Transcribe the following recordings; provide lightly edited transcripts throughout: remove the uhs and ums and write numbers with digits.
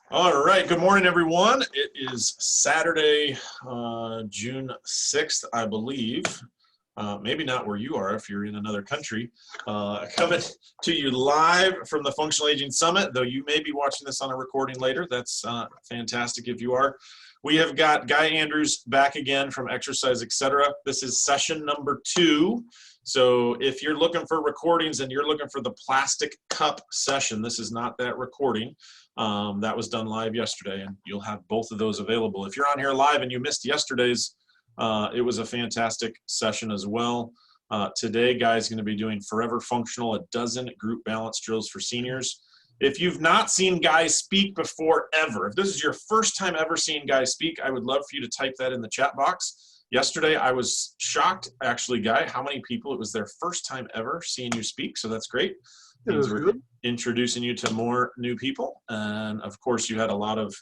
All right, good morning, everyone. It is Saturday, June 6th, I believe. Maybe not where you are if you're in another country. Coming to you live from the Functional Aging Summit, though you may be watching this on a recording later. That's fantastic if you are. We have got Guy Andrews back again from Exercise Etc. This is session number 2. So if you're looking for recordings and you're looking for the plastic cup session, this is not that recording. That was done live yesterday, and you'll have both of those available. If you're on here live and you missed yesterday's, it was a fantastic session as well. Today, Guy's going to be doing Forever Functional, a dozen group balance drills for seniors. If you've not seen Guy speak before ever, if this is your first time ever seeing Guy speak, I would love for you to type that in the chat box. Yesterday, I was shocked, actually, Guy, how many people, it was their first time ever seeing you speak, so that's great. Means we're introducing you to more new people, and of course you had a lot of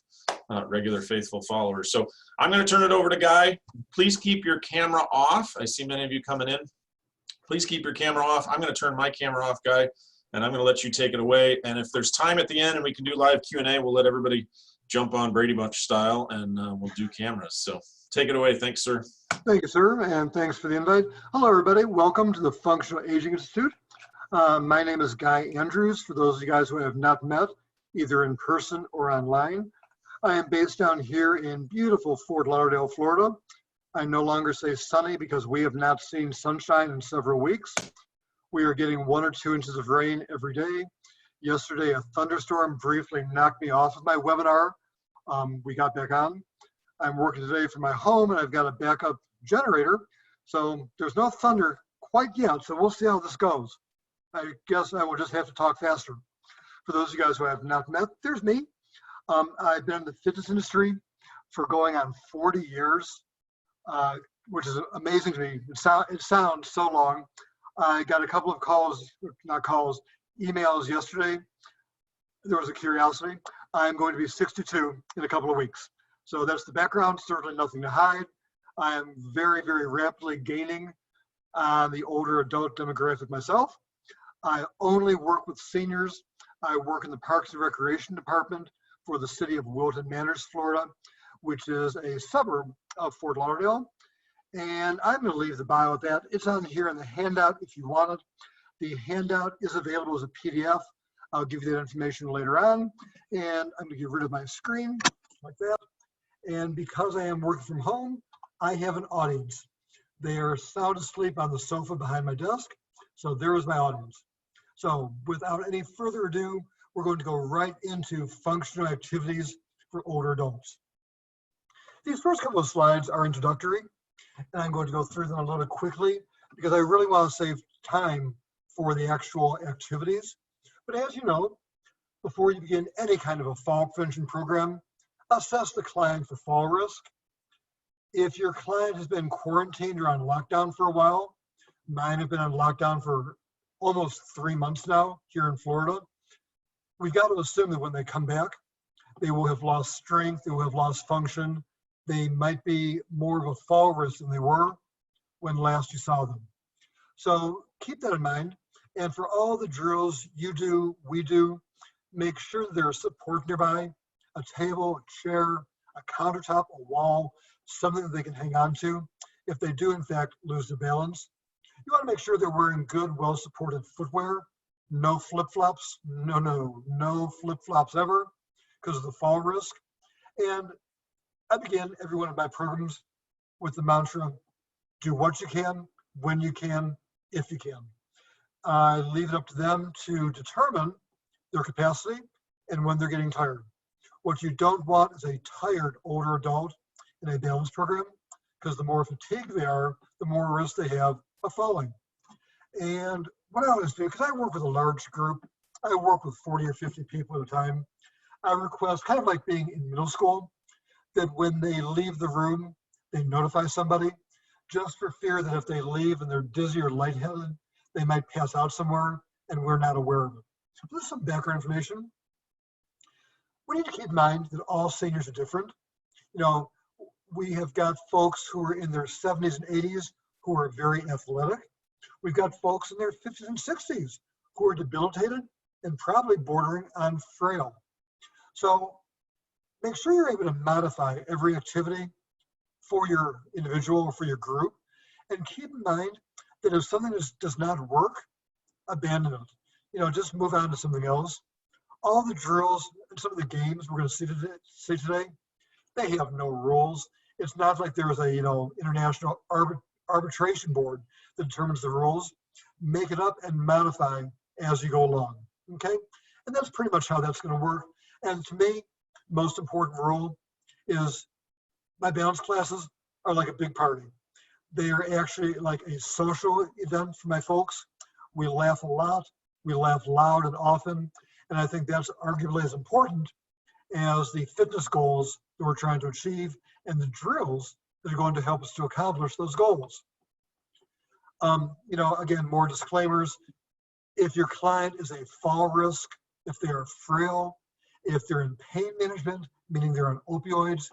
regular faithful followers. So I'm going to turn it over to Guy. Please keep your camera off. I see many of you coming in. Please keep your camera off. I'm going to turn my camera off, Guy, and I'm going to let you take it away. And if there's time at the end and we can do live Q&A, we'll let everybody jump on Brady Bunch style, and we'll do cameras. So take it away. Thanks, sir. Thank you, sir, and thanks for the invite. Hello, everybody. Welcome to the Functional Aging Institute. My name is Guy Andrews, for those of you guys who I have not met, either in person or online. I am based down here in beautiful Fort Lauderdale, Florida. I no longer say sunny because we have not seen sunshine in several weeks. We are getting 1 or 2 inches of rain every day. Yesterday, a thunderstorm briefly knocked me off of my webinar. We got back on. I'm working today from my home, and I've got a backup generator. So there's no thunder quite yet, so we'll see how this goes. I guess I will just have to talk faster. For those of you guys who I have not met, there's me. I've been in the fitness industry for going on 40 years, which is amazing to me. It sounds so long. I got a couple of emails yesterday. There was a curiosity. I'm going to be 62 in a couple of weeks. So that's the background, certainly nothing to hide. I am very, very rapidly gaining on the older adult demographic myself. I only work with seniors. I work in the Parks and Recreation Department for the city of Wilton Manors, Florida, which is a suburb of Fort Lauderdale. And I'm going to leave the bio at that. It's on here in the handout if you want it. The handout is available as a PDF. I'll give you that information later on. And I'm going to get rid of my screen like that. And because I am working from home, I have an audience. They are sound asleep on the sofa behind my desk. So there is my audience. So without any further ado, we're going to go right into functional activities for older adults. These first couple of slides are introductory, and I'm going to go through them a little bit quickly because I really want to save time for the actual activities. But as you know, before you begin any kind of a fall prevention program, assess the client for fall risk. If your client has been quarantined or on lockdown for a while, mine have been on lockdown for almost 3 months now here in Florida, we've got to assume that when they come back, they will have lost strength, they will have lost function. They might be more of a fall risk than they were when last you saw them. So keep that in mind. And for all the drills you do, we do, make sure there's support nearby, a table, a chair, a countertop, a wall, something that they can hang on to if they do in fact lose their balance. You want to make sure they're wearing good, well-supported footwear. No flip-flops. No flip-flops ever because of the fall risk. And I begin every one of my programs with the mantra, do what you can, when you can, if you can. I leave it up to them to determine their capacity and when they're getting tired. What you don't want is a tired older adult in a balance program because the more fatigued they are, the more risk they have of falling. And what I always do, because I work with a large group, I work with 40 or 50 people at a time, I request, kind of like being in middle school, that when they leave the room, they notify somebody, just for fear that if they leave and they're dizzy or lightheaded, they might pass out somewhere and we're not aware of it. So there's some background information. We need to keep in mind that all seniors are different. You know, we have got folks who are in their 70s and 80s who are very athletic. We've got folks in their 50s and 60s who are debilitated and probably bordering on frail. So make sure you're able to modify every activity for your individual or for your group. And keep in mind that if something does not work, abandon it. You know, just move on to something else. All the drills and some of the games we're going to see today, they have no rules. It's not like there is a, you know, international arbitration board that determines the rules. Make it up and modify as you go along, okay? And that's pretty much how that's going to work. And to me, most important rule is my balance classes are like a big party. They are actually like a social event for my folks. We laugh a lot, we laugh loud and often, and I think that's arguably as important as the fitness goals that we're trying to achieve and the drills that are going to help us to accomplish those goals. You know, again, more disclaimers. If your client is a fall risk, if they are frail, if they're in pain management, meaning they're on opioids,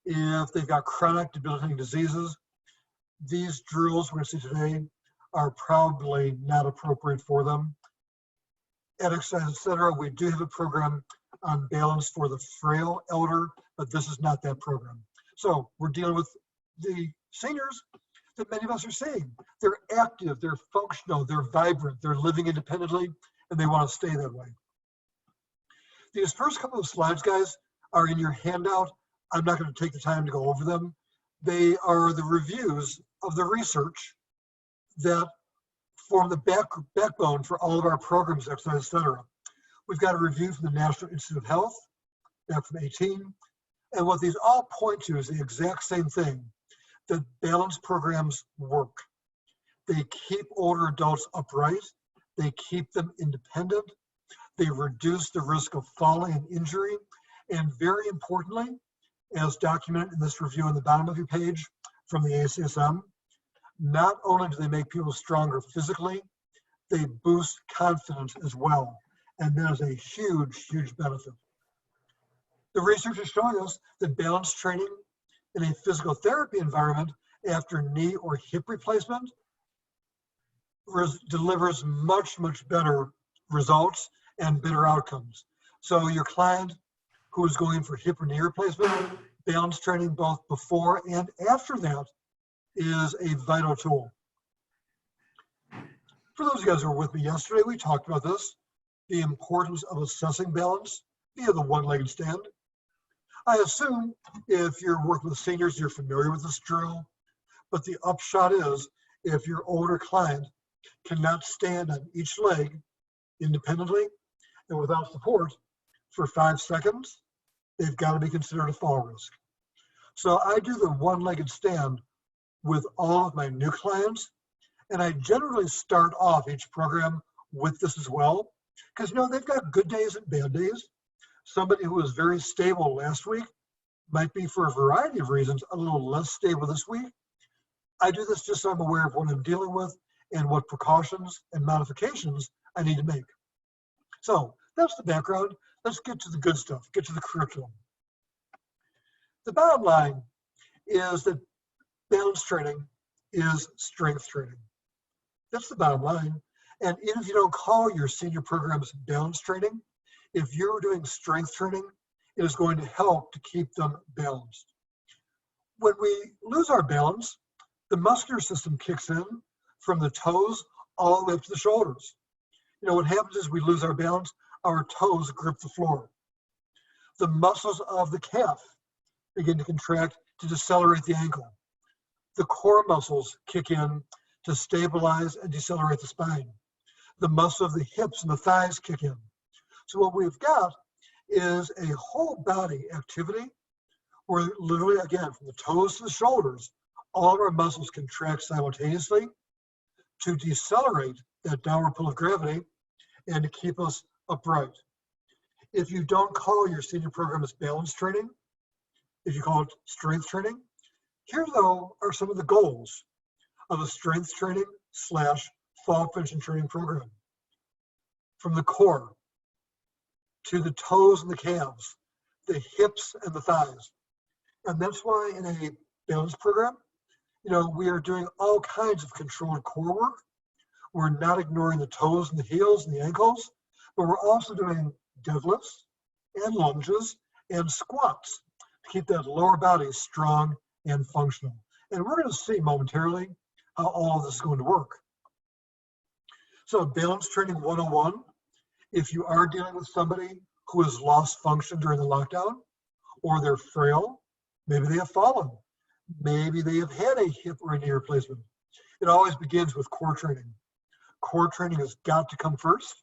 if they've got chronic debilitating diseases, these drills we're going to see today are probably not appropriate for them. At Exercise Etc., we do have a program on balance for the frail elder, but this is not that program. So we're dealing with the seniors that many of us are seeing. They're active, they're functional, they're vibrant, they're living independently, and they want to stay that way. These first couple of slides, guys, are in your handout. I'm not going to take the time to go over them. They are the reviews of the research that form the backbone for all of our programs, Exercise Etc. We've got a review from the National Institute of Health, back from 18. And what these all point to is the exact same thing, that balance programs work. They keep older adults upright. They keep them independent. They reduce the risk of falling and injury. And very importantly, as documented in this review on the bottom of your page from the ACSM, not only do they make people stronger physically, they boost confidence as well. And that is a huge, huge benefit. The research is showing us that balance training in a physical therapy environment after knee or hip replacement delivers much, much better results and better outcomes. So your client who is going for hip or knee replacement, balance training both before and after that is a vital tool. For those of you guys who were with me yesterday, we talked about this, the importance of assessing balance via the one-legged stand. I assume if you're working with seniors, you're familiar with this drill, but the upshot is if your older client cannot stand on each leg independently and without support for 5 seconds, they've got to be considered a fall risk. So I do the one-legged stand with all of my new clients, and I generally start off each program with this as well, because you know they've got good days and bad days. Somebody who was very stable last week might be, for a variety of reasons, a little less stable this week. I do this just so I'm aware of what I'm dealing with and what precautions and modifications I need to make. So that's the background. Let's get to the good stuff, get to the curriculum. The bottom line is that balance training is strength training. That's the bottom line. And even if you don't call your senior programs balance training, if you're doing strength training, it is going to help to keep them balanced. When we lose our balance, the muscular system kicks in from the toes all the way up to the shoulders. You know, what happens is we lose our balance, our toes grip the floor. The muscles of the calf begin to contract to decelerate the ankle. The core muscles kick in to stabilize and decelerate the spine. The muscles of the hips and the thighs kick in. So what we've got is a whole body activity where literally, again, from the toes to the shoulders, all of our muscles contract simultaneously to decelerate that downward pull of gravity and to keep us upright. If you don't call your senior program as balance training, if you call it strength training, here though are some of the goals of a strength training / fall prevention training program. From the core to the toes and the calves, the hips and the thighs. And that's why in a balance program, you know, we are doing all kinds of controlled core work. We're not ignoring the toes and the heels and the ankles, but we're also doing deadlifts and lunges and squats to keep that lower body strong and functional. And we're going to see momentarily how all of this is going to work. So balance training 101, if you are dealing with somebody who has lost function during the lockdown, or they're frail, maybe they have fallen, maybe they have had a hip or a knee replacement. It always begins with core training. Core training has got to come first,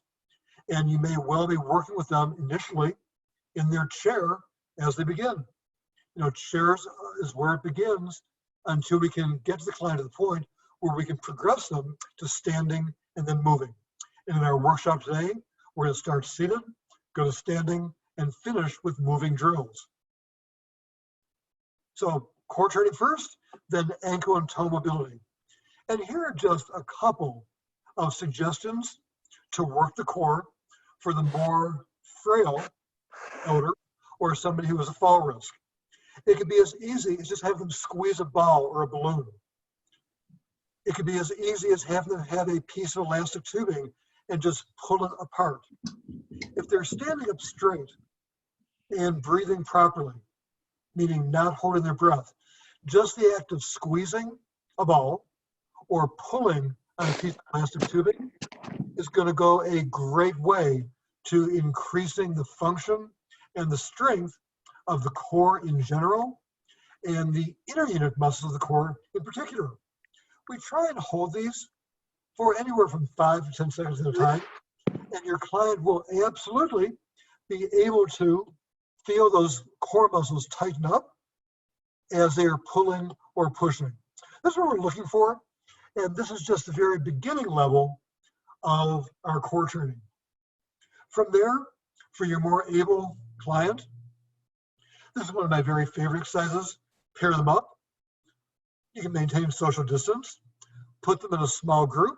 and you may well be working with them initially in their chair as they begin. You know, chairs is where it begins until we can get to the client to the point where we can progress them to standing and then moving. And in our workshop today, we're going to start seated, go to standing, and finish with moving drills. So core training first, then ankle and toe mobility. And here are just a couple of suggestions to work the core for the more frail elder or somebody who has a fall risk. It could be as easy as just having them squeeze a ball or a balloon. It could be as easy as having them have a piece of elastic tubing and just pull it apart. If they're standing up straight and breathing properly, meaning not holding their breath, just the act of squeezing a ball or pulling on a piece of elastic tubing is going to go a great way to increasing the function and the strength of the core in general and the inner unit muscles of the core in particular. We try and hold these for anywhere from 5 to 10 seconds at a time, and your client will absolutely be able to feel those core muscles tighten up as they are pulling or pushing. This is what we're looking for, and this is just the very beginning level of our core training. From there, for your more able client, this is one of my very favorite exercises. Pair them up. You can maintain social distance, put them in a small group,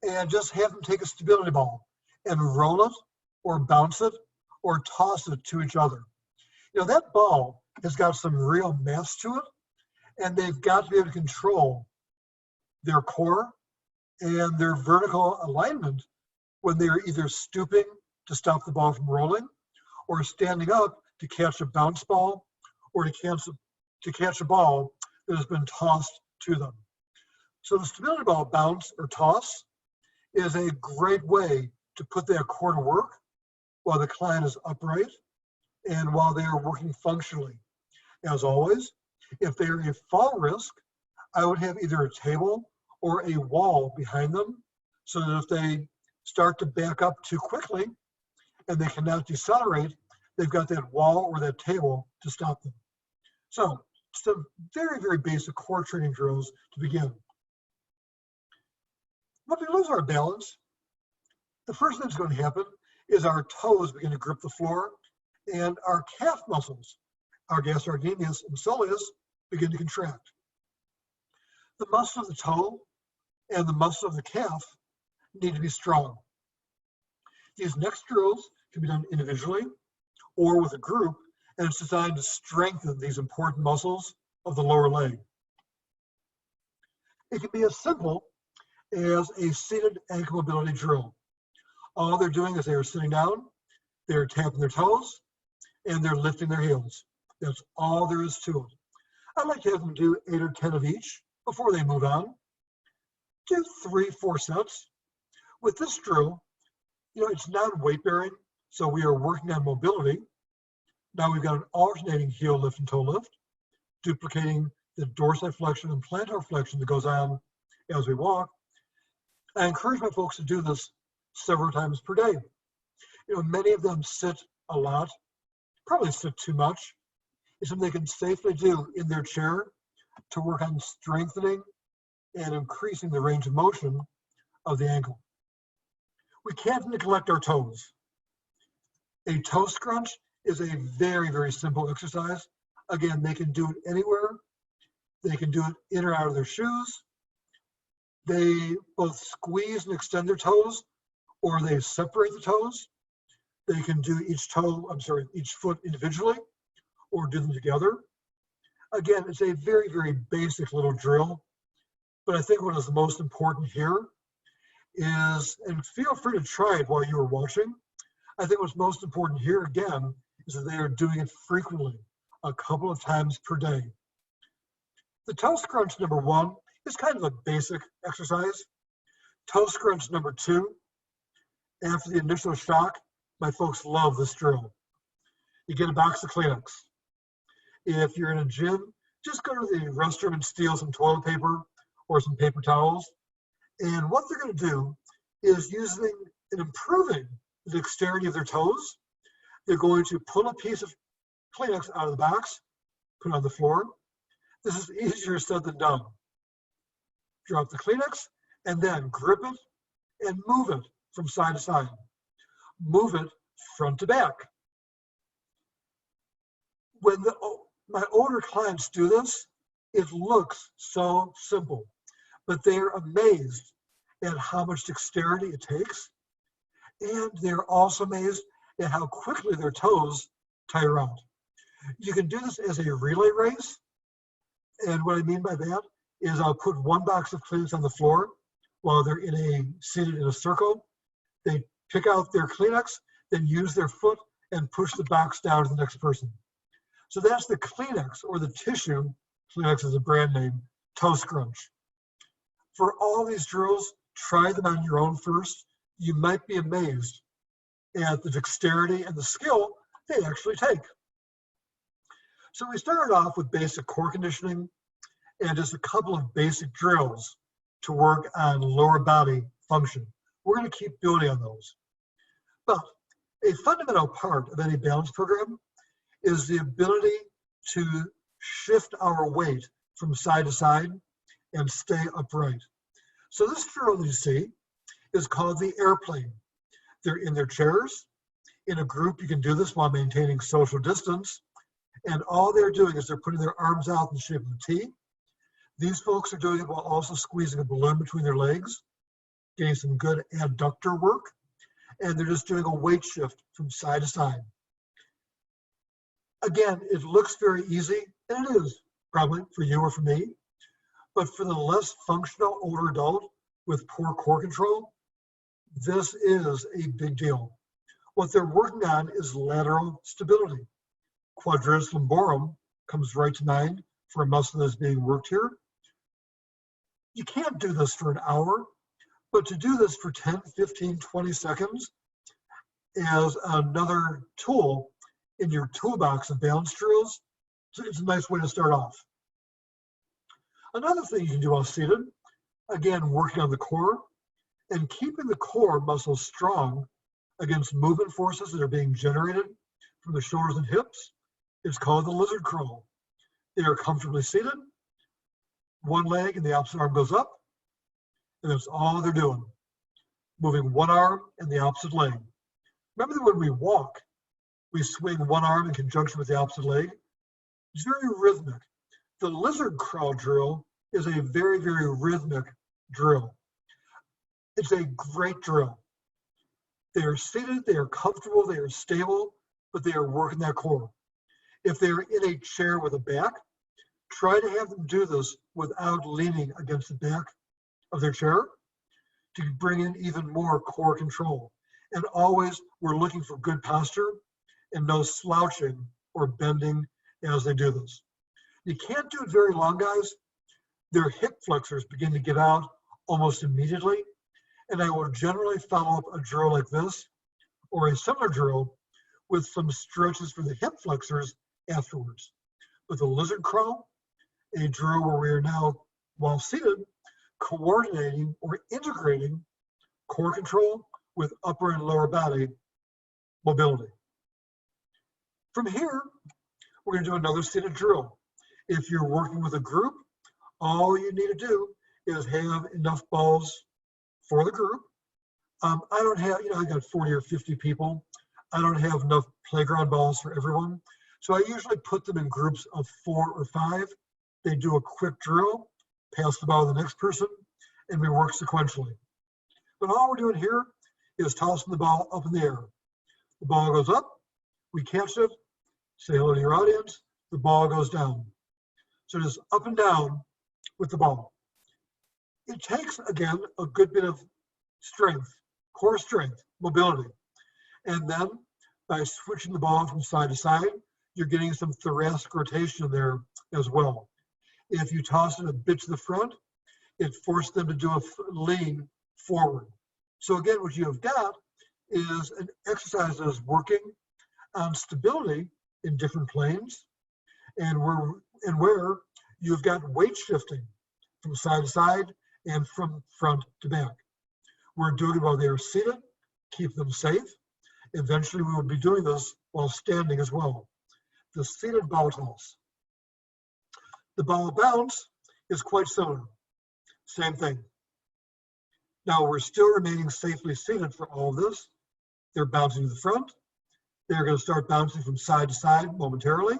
and just have them take a stability ball and roll it or bounce it or toss it to each other. You know, that ball has got some real mass to it, and they've got to be able to control their core and their vertical alignment when they're either stooping to stop the ball from rolling or standing up to catch a bounce ball or to catch a ball that has been tossed to them. So the stability ball bounce or toss is a great way to put that core to work while the client is upright and while they are working functionally. As always, if they are a fall risk, I would have either a table or a wall behind them so that if they start to back up too quickly and they cannot decelerate, they've got that wall or that table to stop them. So some very, very basic core training drills to begin. When we lose our balance, the first thing that's going to happen is our toes begin to grip the floor and our calf muscles, our gastrocnemius and soleus, begin to contract. The muscles of the toe and the muscles of the calf need to be strong. These next drills can be done individually or with a group, and it's designed to strengthen these important muscles of the lower leg. It can be as simple as a seated ankle mobility drill. All they're doing is they are sitting down, they're tapping their toes, and they're lifting their heels. That's all there is to it. I'd like to have them do 8 or 10 of each before they move on. Do 3-4 sets. With this drill, you know, it's non-weight bearing, so we are working on mobility. Now we've got an alternating heel lift and toe lift, duplicating the dorsiflexion and plantar flexion that goes on as we walk. I encourage my folks to do this several times per day. You know, many of them sit a lot, probably sit too much. It's something they can safely do in their chair to work on strengthening and increasing the range of motion of the ankle. We can't neglect our toes. A toe scrunch is a very, very simple exercise. Again, they can do it anywhere. They can do it in or out of their shoes. They both squeeze and extend their toes, or they separate the toes. They can do each foot individually, or do them together. Again, it's a very, very basic little drill, but I think what is the most important here is, and feel free to try it while you are watching, I think what's most important here, again, is that they are doing it frequently, a couple of times per day. The toe scrunch number 1 is kind of a basic exercise. Toe scrunch number 2, after the initial shock, my folks love this drill. You get a box of Kleenex. If you're in a gym, just go to the restroom and steal some toilet paper or some paper towels. And what they're going to do is, using and improving the dexterity of their toes, they're going to pull a piece of Kleenex out of the box, put it on the floor. This is easier said than done. Drop the Kleenex and then grip it and move it from side to side. Move it front to back. When my older clients do this, it looks so simple, but they're amazed at how much dexterity it takes, and they're also amazed at how quickly their toes tire out. You can do this as a relay race, and what I mean by that is I'll put one box of Kleenex on the floor while they're seated in a circle. They pick out their Kleenex, then use their foot and push the box down to the next person. So that's the Kleenex, or the tissue, Kleenex is a brand name, toe scrunch. For all these drills, try them on your own first. You might be amazed at the dexterity and the skill they actually take. So we started off with basic core conditioning and just a couple of basic drills to work on lower body function. We're going to keep building on those. But a fundamental part of any balance program is the ability to shift our weight from side to side and stay upright. So this drill that you see is called the airplane. They're in their chairs. In a group, you can do this while maintaining social distance. And all they're doing is they're putting their arms out in the shape of a T. These folks are doing it while also squeezing a balloon between their legs, getting some good adductor work. And they're just doing a weight shift from side to side. Again, it looks very easy, and it is probably for you or for me. But for the less functional older adult with poor core control, this is a big deal. What they're working on is lateral stability. Quadratus lumborum comes right to mind for a muscle that's being worked here. You can't do this for an hour, but to do this for 10, 15, 20 seconds as another tool in your toolbox of balance drills, it's a nice way to start off. Another thing you can do while seated, again, working on the core and keeping the core muscles strong against movement forces that are being generated from the shoulders and hips, is called the lizard crawl. They are comfortably seated. One leg and the opposite arm goes up, and that's all they're doing. Moving one arm and the opposite leg. Remember that when we walk, we swing one arm in conjunction with the opposite leg. It's very rhythmic. The lizard crawl drill is a very, very rhythmic drill. It's a great drill. They are seated, they are comfortable, they are stable, but they are working that core. If they're in a chair with a back, try to have them do this without leaning against the back of their chair to bring in even more core control. And always, we're looking for good posture and no slouching or bending as they do this. You can't do it very long, guys. Their hip flexors begin to give out almost immediately, and I will generally follow up a drill like this or a similar drill with some stretches for the hip flexors afterwards. With the lizard crawl, a drill where we are now, while seated, coordinating or integrating core control with upper and lower body mobility. From here, we're going to do another seated drill. If you're working with a group, all you need to do is have enough balls for the group. I don't have, I got 40 or 50 people. I don't have enough playground balls for everyone. So I usually put them in groups of 4 or 5. They do a quick drill, pass the ball to the next person, and we work sequentially. But all we're doing here is tossing the ball up in the air. The ball goes up, we catch it, say hello to your audience, the ball goes down. So just up and down with the ball. It takes, again, a good bit of strength, core strength, mobility. And then By switching the ball from side to side, you're getting some thoracic rotation there as well. If you toss it a bit to the front, it forced them to do a lean forward. So again, what you have got is an exercise that is working on stability in different planes, and where you've got weight shifting from side to side and from front to back. We're doing it while they are seated, keep them safe. Eventually, we will be doing this while standing as well. The seated ball toss. The ball bounce is quite similar. Same thing. Now, we're still remaining safely seated for all of this. They're bouncing to the front. They're going to start bouncing from side to side momentarily.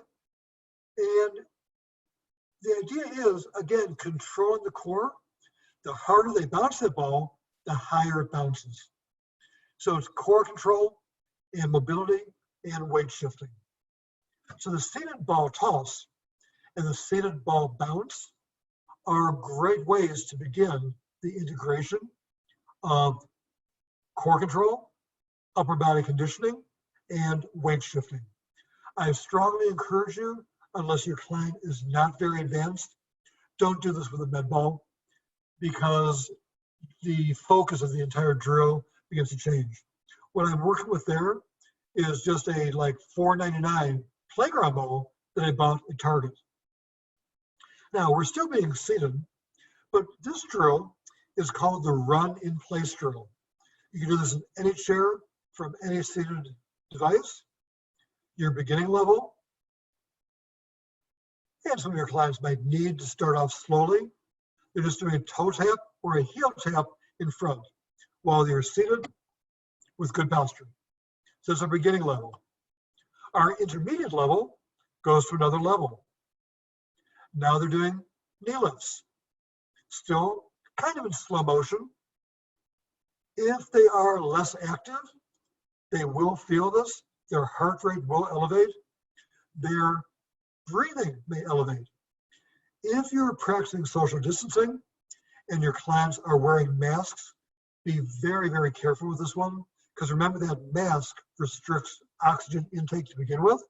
And the idea is, again, controlling the core. The harder they bounce that ball, the higher it bounces. So it's core control and mobility and weight shifting. So the seated ball toss and the seated ball bounce are great ways to begin the integration of core control, upper body conditioning, and weight shifting. I strongly encourage you, unless your client is not very advanced, don't do this with a med ball, because the focus of the entire drill begins to change. What I'm working with there is just a like $4.99 playground ball that I bought at Target. Now, we're still being seated, but this drill is called the run in place drill. You can do this in any chair from any seated device, your beginning level, and some of your clients might need to start off slowly. They're just doing a toe tap or a heel tap in front while they're seated with good posture. So it's a beginning level. Our intermediate level goes to another level. Now they're doing knee lifts, still kind of in slow motion. If they are less active, they will feel this. Their heart rate will elevate. Their breathing may elevate. If you're practicing social distancing and your clients are wearing masks, be very, very careful with this one, because remember that mask restricts oxygen intake to begin with.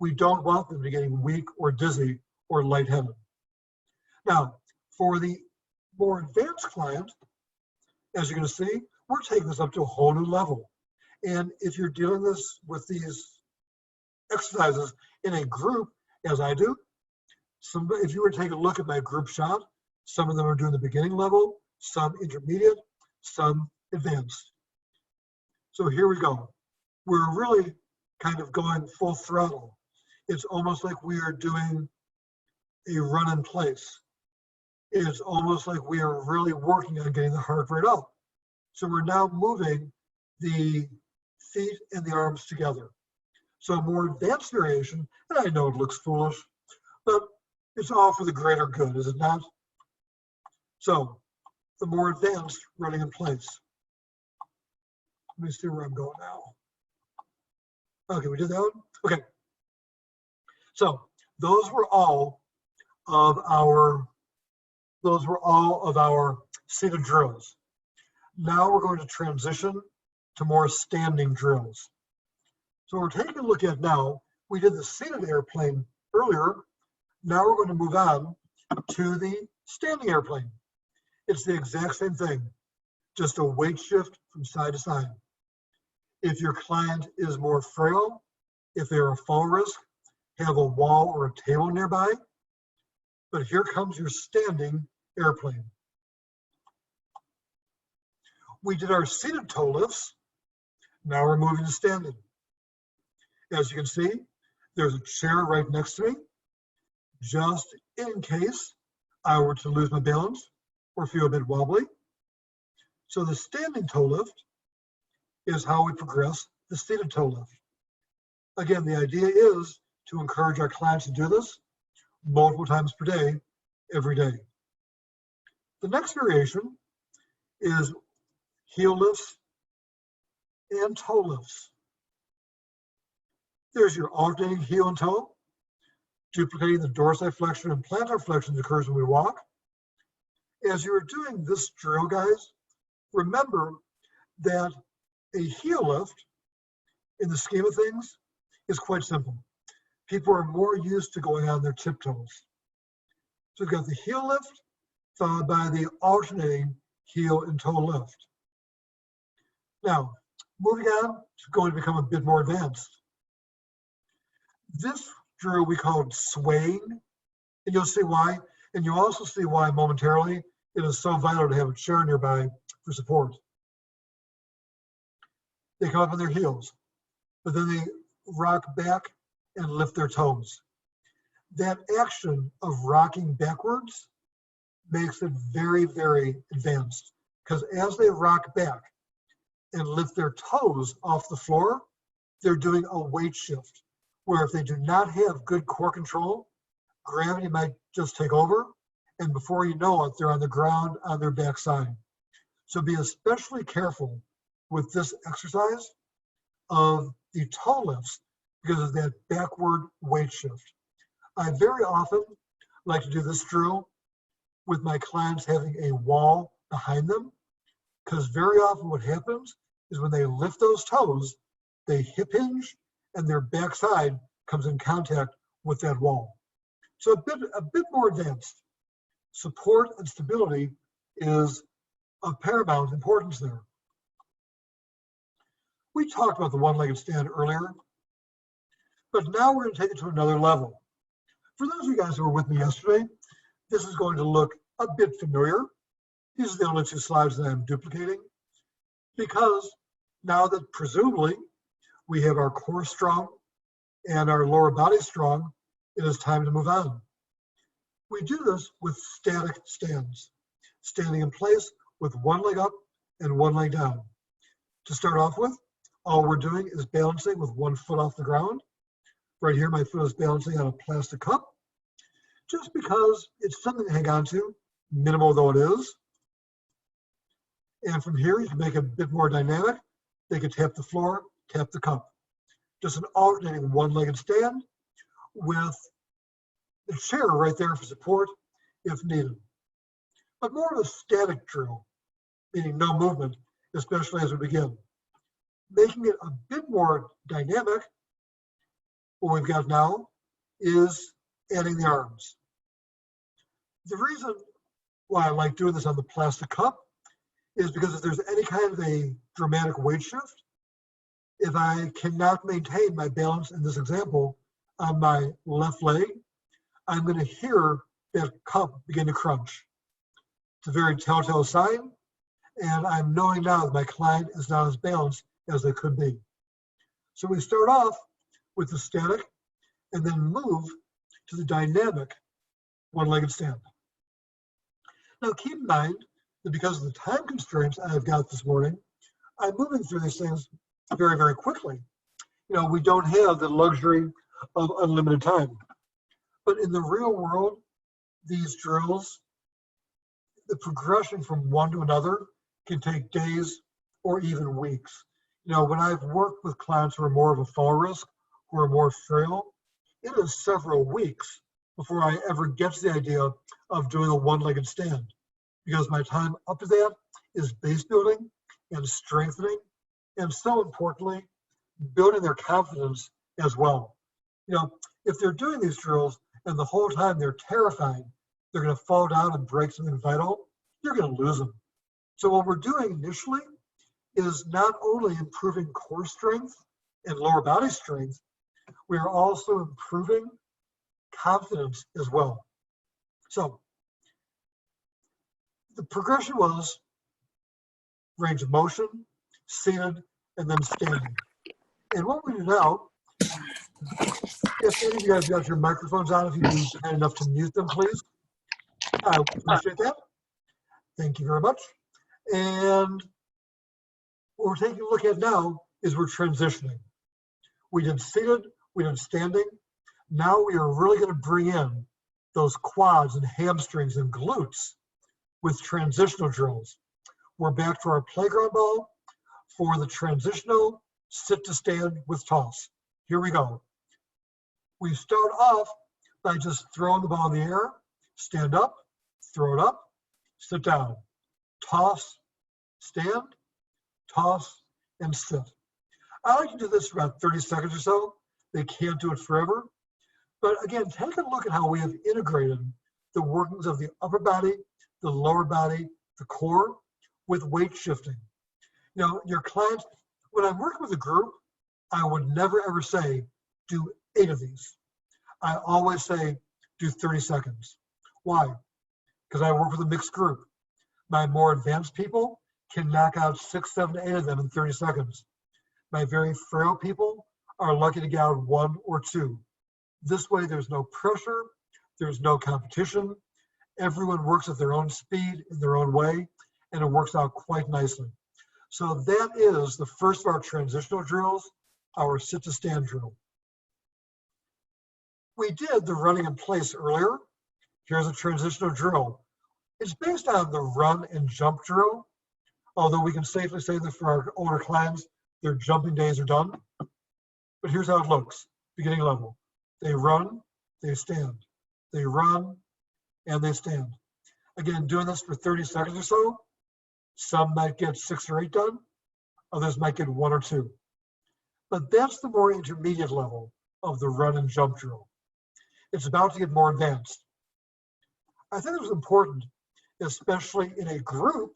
We don't want them to getting weak or dizzy or lightheaded. Now, for the more advanced client, as you're going to see, we're taking this up to a whole new level. And if you're dealing this with these exercises in a group, as I do, if you were to take a look at my group shot, some of them are doing the beginning level, some intermediate, some advanced. So here we go. We're really kind of going full throttle. It's almost like we are doing a run in place. It's almost like we are really working on getting the heart rate up. So we're now moving the feet and the arms together. So a more advanced variation, and I know it looks foolish, but it's all for the greater good, is it not? So the more advanced running in place. Let me see where I'm going now. Okay, we did that one? Okay. So those were all of our seated drills. Now we're going to transition to more standing drills. So we're taking a look at now, we did the seated airplane earlier. Now we're going to move on to the standing airplane. It's the exact same thing, just a weight shift from side to side. If your client is more frail, if they're a fall risk, have a wall or a table nearby. But here comes your standing airplane. We did our seated toe lifts. Now we're moving to standing. As you can see, there's a chair right next to me, just in case I were to lose my balance or feel a bit wobbly. So the standing toe lift is how we progress the seated toe lift. Again, the idea is to encourage our clients to do this multiple times per day, every day. The next variation is heel lifts and toe lifts. There's your alternating heel and toe, duplicating the dorsiflexion and plantar flexion that occurs when we walk. As you're doing this drill, guys, remember that a heel lift in the scheme of things is quite simple. People are more used to going on their tiptoes. So we've got the heel lift followed by the alternating heel and toe lift. Now, moving on, it's going to become a bit more advanced. This drill we call swaying, and you'll see why. And you'll also see why momentarily it is so vital to have a chair nearby for support. They come up on their heels, but then they rock back and lift their toes. That action of rocking backwards makes it very, very advanced, because as they rock back and lift their toes off the floor, they're doing a weight shift, where if they do not have good core control, gravity might just take over, and before you know it, they're on the ground on their backside. So be especially careful with this exercise of the toe lifts because of that backward weight shift. I very often like to do this drill with my clients having a wall behind them, because very often what happens is when they lift those toes, they hip hinge and their backside comes in contact with that wall. So a bit more advanced. Support and stability is of paramount importance there. We talked about the one-legged stand earlier, but now we're going to take it to another level. For those of you guys who were with me yesterday, this is going to look a bit familiar. These are the only two slides that I'm duplicating, because now that presumably we have our core strong and our lower body strong, it is time to move on. We do this with static stands, standing in place with one leg up and one leg down. To start off with, all we're doing is balancing with one foot off the ground. Right here, my foot is balancing on a plastic cup, just because it's something to hang on to, minimal though it is. And from here, you can make it a bit more dynamic. They can tap the floor, tap the cup. Just an alternating one-legged stand with the chair right there for support if needed. But more of a static drill, meaning no movement, especially as we begin. Making it a bit more dynamic, what we've got now is adding the arms. The reason why I like doing this on the plastic cup is because if there's any kind of a dramatic weight shift, if I cannot maintain my balance in this example on my left leg, I'm going to hear that cup begin to crunch. It's a very telltale sign, and I'm knowing now that my client is not as balanced as they could be. So we start off with the static and then move to the dynamic one-legged stand. Now keep in mind that because of the time constraints I've got this morning, I'm moving through these things very, very quickly. You know, we don't have the luxury of unlimited time. But in the real world, these drills, the progression from one to another can take days or even weeks. You know, when I've worked with clients who are more of a fall risk, who are more frail, it is several weeks before I ever get to the idea of doing a one-legged stand, because my time up to that is base building and strengthening, and so importantly, building their confidence as well. You know, if they're doing these drills and the whole time they're terrified they're going to fall down and break something vital, you're going to lose them. So what we're doing initially is not only improving core strength and lower body strength, we are also improving confidence as well. So the progression was range of motion, seated, and then standing. And what we do now, if any of you guys got your microphones on, if you'd be kind enough to mute them, please. I appreciate that. Thank you very much. And what we're taking a look at now is we're transitioning. We did seated, we did standing. Now we are really going to bring in those quads and hamstrings and glutes with transitional drills. We're back to our playground ball for the transitional sit to stand with toss. Here we go. We start off by just throwing the ball in the air, stand up, throw it up, sit down, toss, stand, toss, and sit. I like to do this for about 30 seconds or so. They can't do it forever. But again, take a look at how we have integrated the workings of the upper body, the lower body, the core with weight shifting. You know, your clients, when I'm working with a group, I would never ever say, do 8 of these. I always say, do 30 seconds. Why? Because I work with a mixed group. My more advanced people can knock out 6, 7, 8 of them in 30 seconds. My very frail people are lucky to get out 1 or 2. This way, there's no pressure, there's no competition. Everyone works at their own speed, in their own way, and it works out quite nicely. So that is the first of our transitional drills, our sit to stand drill. We did the running in place earlier. Here's a transitional drill. It's based on the run and jump drill, although we can safely say that for our older clients, their jumping days are done. But here's how it looks, beginning level. They run, they stand. They run, and they stand. Again, doing this for 30 seconds or so. Some might get 6 or 8 done. Others might get 1 or 2. But that's the more intermediate level of the run and jump drill. It's about to get more advanced. I think it's important, especially in a group,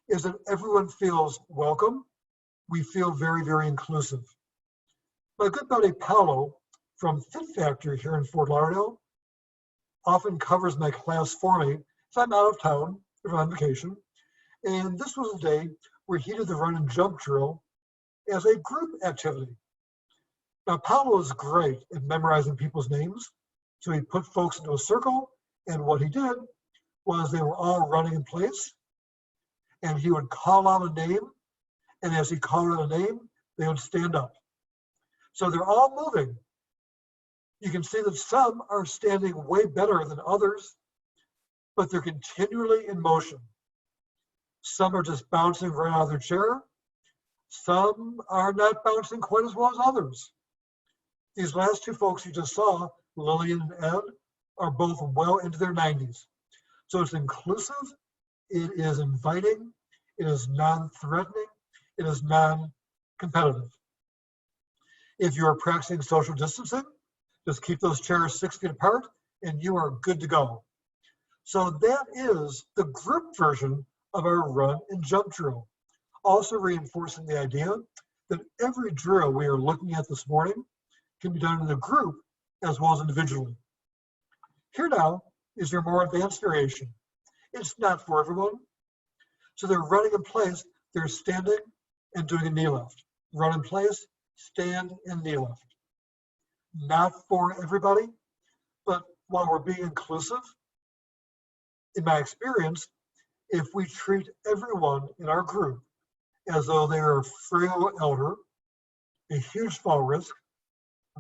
is that everyone feels welcome. We feel very, very inclusive. My good buddy Paolo from Fit Factory here in Fort Lauderdale often covers my class for me if I'm out of town, if I'm on vacation. And this was a day where he did the run and jump drill as a group activity. Now, Paolo is great at memorizing people's names. So he put folks into a circle, and what he did was they were all running in place, and he would call out a name, and as he called out a name, they would stand up. So they're all moving. You can see that some are standing way better than others, but they're continually in motion. Some are just bouncing right out of their chair. Some are not bouncing quite as well as others. These last 2 folks you just saw, Lillian and Ed, are both well into their 90s. So it's inclusive, it is inviting, it is non-threatening, it is non-competitive. If you are practicing social distancing, just keep those chairs 6 feet apart and you are good to go. So that is the group version of our run and jump drill. Also reinforcing the idea that every drill we are looking at this morning can be done in a group as well as individually. Here now is your more advanced variation. It's not for everyone. So they're running in place, they're standing and doing a knee lift. Run in place, stand and knee lift. Not for everybody, but while we're being inclusive, in my experience, if we treat everyone in our group as though they are a frail elder, a huge fall risk,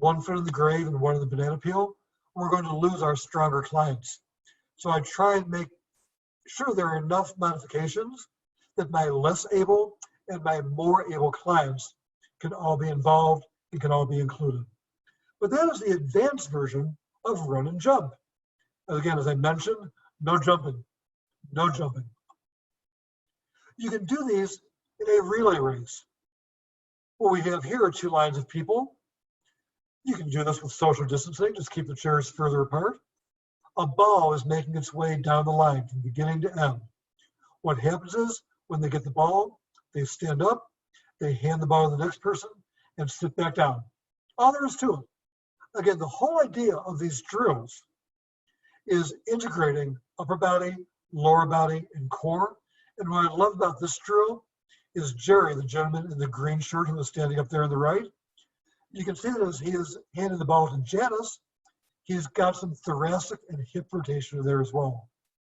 1 foot in the grave and 1 in the banana peel, we're going to lose our stronger clients. So I try and make sure there are enough modifications that my less able and my more able clients can all be involved and can all be included. But that is the advanced version of run and jump. Again, as I mentioned, no jumping, no jumping. You can do these in a relay race. What we have here are 2 lines of people. You can do this with social distancing, just keep the chairs further apart. A ball is making its way down the line from beginning to end. What happens is, when they get the ball, they stand up, they hand the ball to the next person, and sit back down. All there is to it. Again, the whole idea of these drills is integrating upper body, lower body, and core. And what I love about this drill is Jerry, the gentleman in the green shirt who was standing up there on the right. You can see that as he is handing the ball to Janice, he's got some thoracic and hip rotation there as well.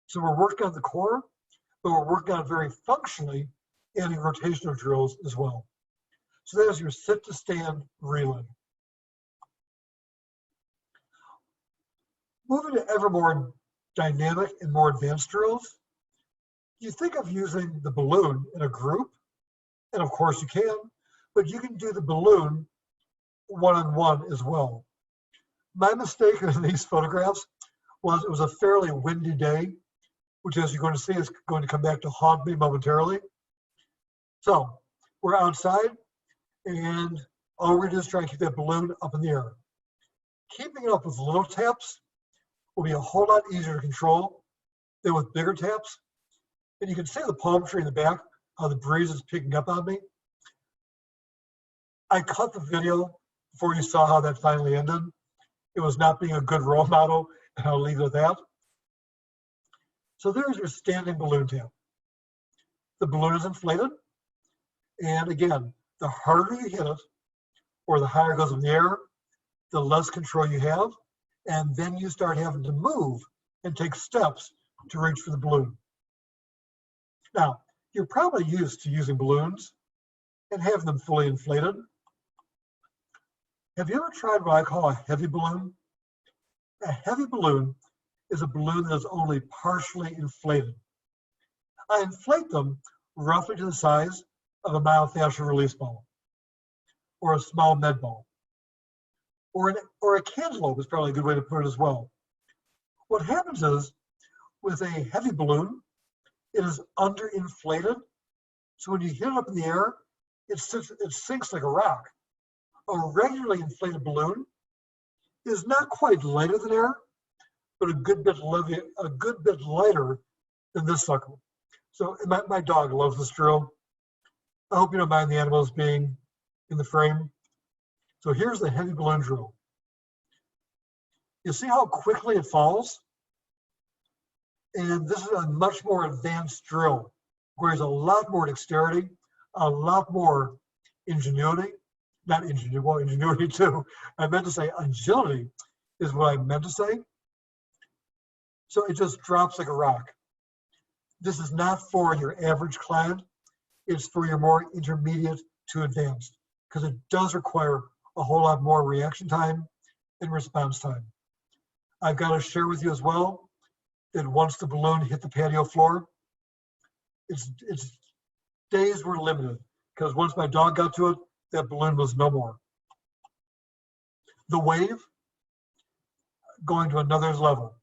So we're working on the core, but we're working on very functionally adding rotational drills as well. So that is your sit to stand relay. Moving to ever more dynamic and more advanced drills, you think of using the balloon in a group, and of course you can, but you can do the balloon one-on-one as well. My mistake in these photographs was it was a fairly windy day, which, as you're going to see, is going to come back to haunt me momentarily. So we're outside, and All we're going to do is try and keep that balloon up in the air. Keeping it up with little taps will be a whole lot easier to control than with bigger taps. And you can see the palm tree in the back, how the breeze is picking up on me. I cut the video before you saw how that finally ended. It was not being a good role model, and I'll leave it at that. So there's your standing balloon tap. The balloon is inflated, and again, the harder you hit it, or the higher it goes in the air, the less control you have, and then you start having to move and take steps to reach for the balloon. Now, you're probably used to using balloons and having them fully inflated. Have you ever tried what I call a heavy balloon? A heavy balloon is a balloon that is only partially inflated. I inflate them roughly to the size of a myofascial release ball, or a small med ball, or a cantaloupe is probably a good way to put it as well. What happens is, with a heavy balloon, it is underinflated, so when you hit it up in the air, it sinks like a rock. A regularly inflated balloon is not quite lighter than air, but a good bit lighter than this sucker. So my dog loves this drill. I hope you don't mind the animals being in the frame. So here's the heavy balloon drill. You see how quickly it falls? And this is a much more advanced drill, where there's a lot more dexterity, a lot more ingenuity. Not ingenuity, well, ingenuity too. I meant to say agility is what I meant to say. So it just drops like a rock. This is not for your average client. It's for your more intermediate to advanced, because it does require a whole lot more reaction time and response time. I've got to share with you as well that once the balloon hit the patio floor, its days were limited, because once my dog got to it, that balloon was no more. The wave, going to another level.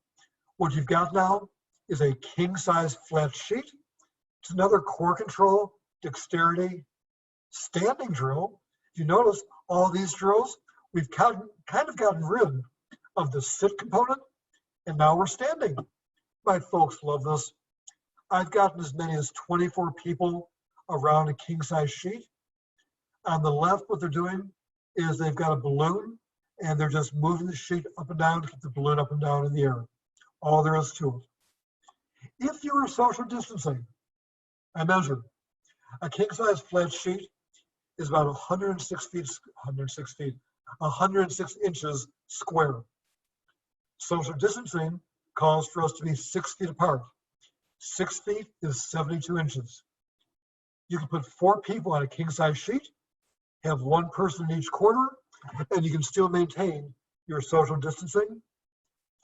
What you've got now is a king-size flat sheet. It's another core control, dexterity, standing drill. If you notice, all these drills, we've kind of gotten rid of the sit component, and now we're standing. My folks love this. I've gotten as many as 24 people around a king-size sheet. On the left, what they're doing is they've got a balloon, and they're just moving the sheet up and down to keep the balloon up and down in the air. All there is to it. If you are social distancing, I measured. A king-size flat sheet is about 106 inches square. Social distancing calls for us to be 6 feet apart. 6 feet is 72 inches. You can put 4 people on a king-size sheet, have 1 person in each corner, and you can still maintain your social distancing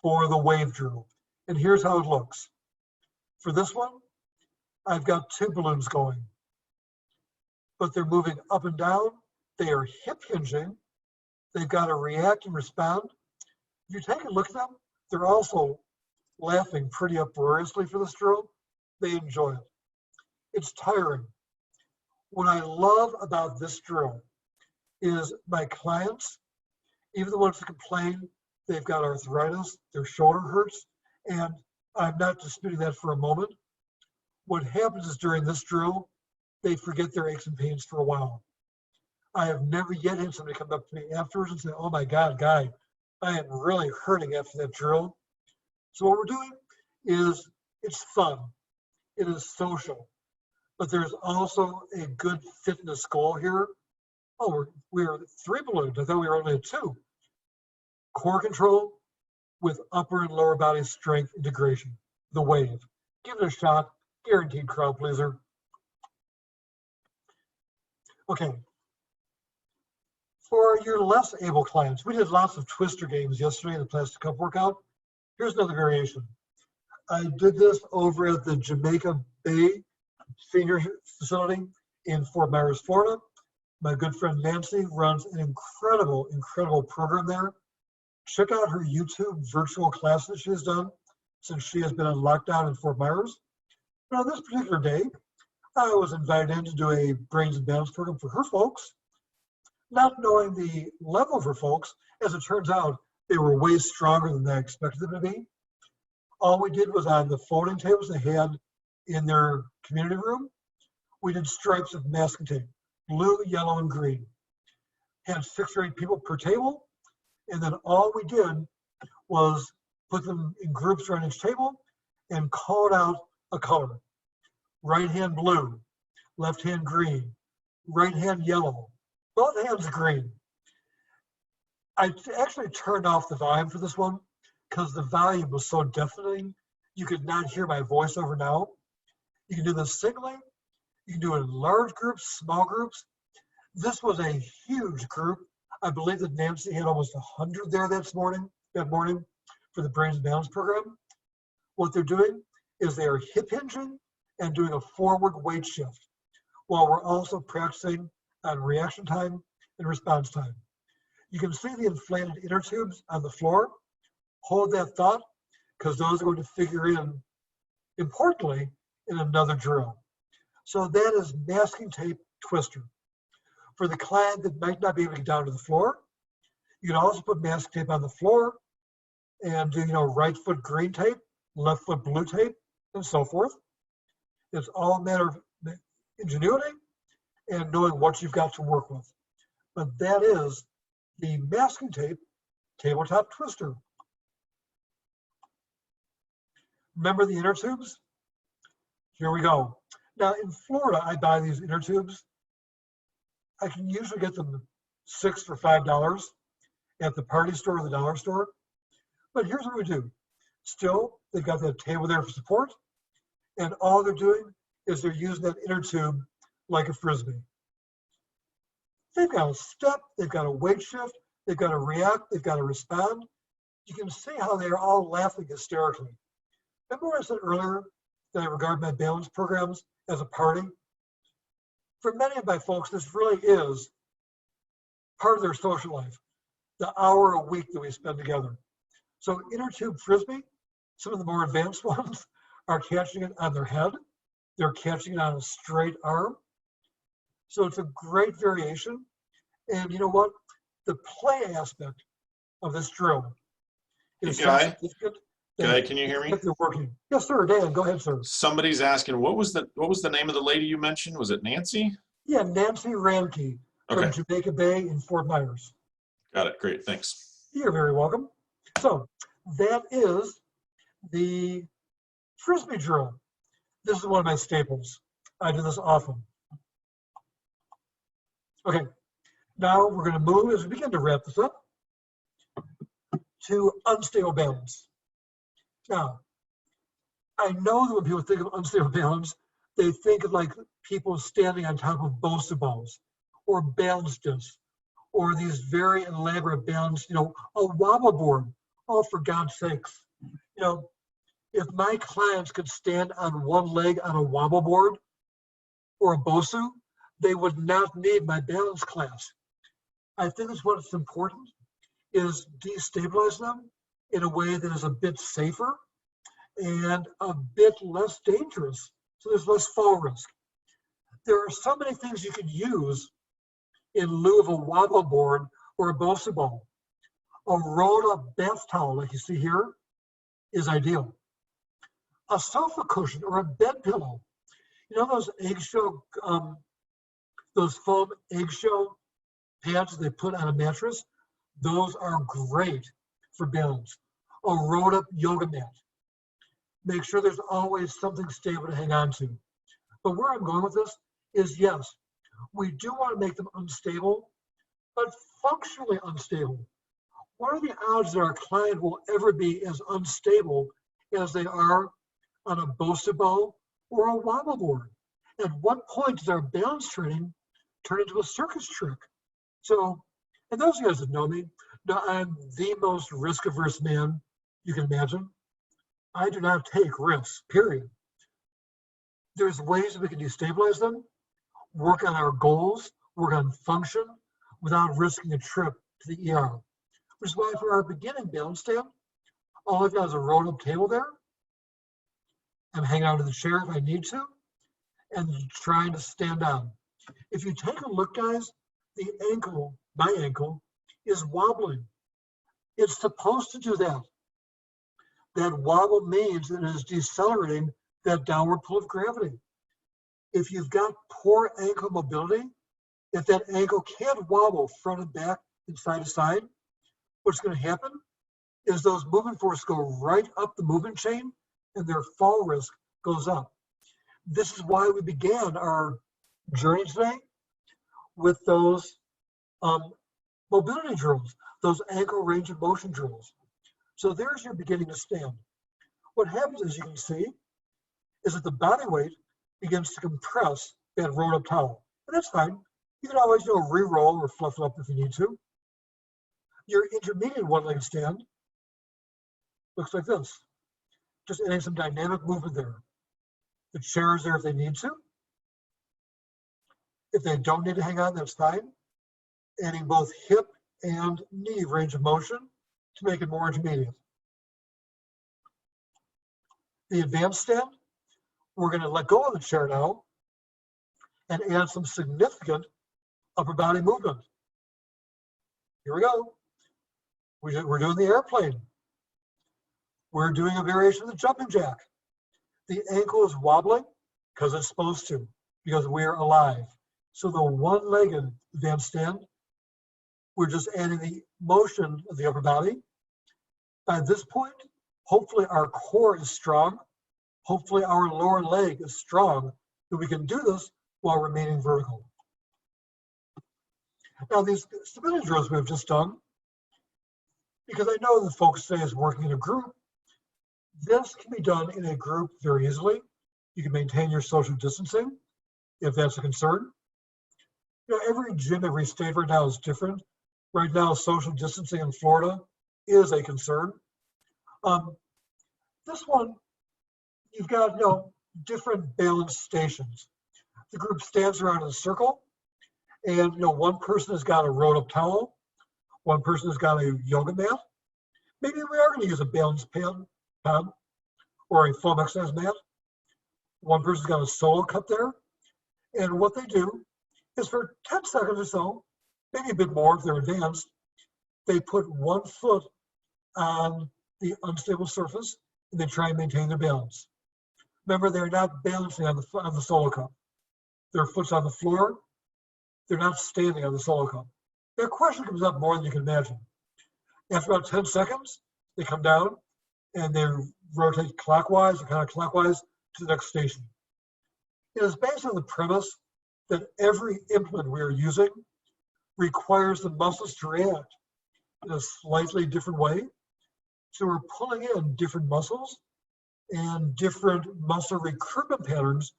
for the wave drill. And here's how it looks. For this one, I've got 2 balloons going, but they're moving up and down. They are hip hinging. They've got to react and respond. If you take a look at them, they're also laughing pretty uproariously for this drill. They enjoy it. It's tiring. What I love about this drill is my clients, even the ones that complain they've got arthritis, their shoulder hurts, and I'm not disputing that for a moment. What happens is during this drill, they forget their aches and pains for a while. I have never yet had somebody come up to me afterwards and say, "Oh my God, Guy, I am really hurting after that drill." So what we're doing is, it's fun, it is social, but there's also a good fitness goal here. Oh, we're 3 balloons. I thought we were only at 2. Core control with upper and lower body strength integration, the wave. Give it a shot, guaranteed crowd pleaser. Okay. For your less able clients, we did lots of twister games yesterday in the plastic cup workout. Here's another variation. I did this over at the Jamaica Bay Senior Facility in Fort Myers, Florida. My good friend Nancy runs an incredible, incredible program there. Check out her YouTube virtual classes she has done since she has been on lockdown in Fort Myers. But on this particular day, I was invited in to do a brains and balance program for her folks. Not knowing the level for folks, as it turns out, they were way stronger than I expected them to be. All we did was on the folding tables they had in their community room, we did stripes of masking tape, blue, yellow, and green. Had 6 or 8 people per table, and then all we did was put them in groups around each table and called out a color. Right hand blue, left hand green, right hand yellow, both hands green. I actually turned off the volume for this one because the volume was so deafening, you could not hear my voiceover now. You can do this singly, you can do it in large groups, small groups. This was a huge group. I believe that Nancy had almost 100 there that morning for the Brains and Balance program. What they're doing is they are hip hinging and doing a forward weight shift while we're also practicing on reaction time and response time. You can see the inflated inner tubes on the floor. Hold that thought, because those are going to figure in, importantly, in another drill. So that is masking tape twister. For the client that might not be able to get down to the floor, you can also put masking tape on the floor and do, right foot green tape, left foot blue tape, and so forth. It's all a matter of ingenuity and knowing what you've got to work with. But that is the masking tape tabletop twister. Remember the inner tubes? Here we go. Now in Florida, I buy these inner tubes. I can usually get them 6 for $5 at the party store or the dollar store. But here's what we do. Still, they've got that table there for support, and all they're doing is they're using that inner tube like a Frisbee. They've got a step, they've got a weight shift, they've got to react, they've got to respond. You can see how they are all laughing hysterically. Remember what I said earlier that I regard my balance programs as a party? For many of my folks, this really is part of their social life, the hour a week that we spend together. So inner tube Frisbee, some of the more advanced ones are catching it on their head. They're catching it on a straight arm. So it's a great variation. And you know what? The play aspect of this drill is significant. Guy, can you hear me? They're working. Yes, sir. Dan, go ahead, sir. Somebody's asking, what was the name of the lady you mentioned? Was it Nancy? Yeah, Nancy Ramke from Jamaica Bay in Fort Myers. Got it. Great. Thanks. You're very welcome. So that is the Frisbee drill. This is one of my staples. I do this often. Okay, now we're going to move as we begin to wrap this up to unstable balance. Now, I know that when people think of unstable balance, they think of like people standing on top of Bosu balls or balance discs or these very elaborate balance, a wobble board. Oh, for God's sakes. If my clients could stand on one leg on a wobble board or a Bosu, they would not need my balance class. I think that's what's important is destabilize them in a way that is a bit safer and a bit less dangerous. So there's less fall risk. There are so many things you could use in lieu of a wobble board or a Bosu ball. A rolled up bath towel like you see here is ideal. A sofa cushion or a bed pillow. Those eggshell, those foam eggshell pads they put on a mattress? Those are great for balance. A rolled up yoga mat. Make sure there's always something stable to hang on to. But where I'm going with this is, yes, we do want to make them unstable, but functionally unstable. What are the odds that our client will ever be as unstable as they are on a Bosu ball or a wobble board? At what point does our balance training turn into a circus trick? So, and those of you guys that know me, know I'm the most risk-averse man you can imagine. I do not take risks, period. There's ways that we can destabilize them, work on our goals, work on function, without risking a trip to the ER. Which is why for our beginning balance stand, all I've got is a rolled up table there. I'm hanging out in the chair if I need to, and trying to stand on. If you take a look, guys, the ankle, my ankle, is wobbling. It's supposed to do that. That wobble means that it is decelerating that downward pull of gravity. If you've got poor ankle mobility, if that ankle can't wobble front and back and side to side, what's going to happen is those movement forces go right up the movement chain and their fall risk goes up. This is why we began our journey today with those mobility drills, those ankle range of motion drills. So there's your beginning to stand. What happens, as you can see, is that the body weight begins to compress that rolled up towel. And that's fine. You can always re-roll or fluff it up if you need to. Your intermediate one-legged stand looks like this. Just adding some dynamic movement there. The chair is there if they need to. If they don't need to hang on, that's fine. Adding both hip and knee range of motion to make it more intermediate. The advanced stand, we're going to let go of the chair now and add some significant upper body movement. Here we go. We're doing the airplane. We're doing a variation of the jumping jack. The ankle is wobbling because it's supposed to, because we're alive. So the one-legged advanced stand, we're just adding the motion of the upper body. By this point, hopefully our core is strong. Hopefully our lower leg is strong, that we can do this while remaining vertical. Now these stability drills we've just done, because I know the folks today is working in a group, this can be done in a group very easily. You can maintain your social distancing if that's a concern. Every gym, every state right now is different. Right now, social distancing in Florida is a concern. This one, you've got different balance stations. The group stands around in a circle, and one person has got a rolled up towel, one person has got a yoga mat. Maybe we are going to use a balance pad or a foam exercise mat. One person's got a solo cup there, and what they do is for 10 seconds or so, maybe a bit more if they're advanced, they put one foot on the unstable surface and they try and maintain their balance. Remember, they're not balancing on the solo cup. Their foot's on the floor. They're not standing on the solo cup. Their question comes up more than you can imagine. After about 10 seconds, they come down and they rotate clockwise or counterclockwise to the next station. It is based on the premise that every implement we are using requires the muscles to react in a slightly different way. So we're pulling in different muscles and different muscle recruitment patterns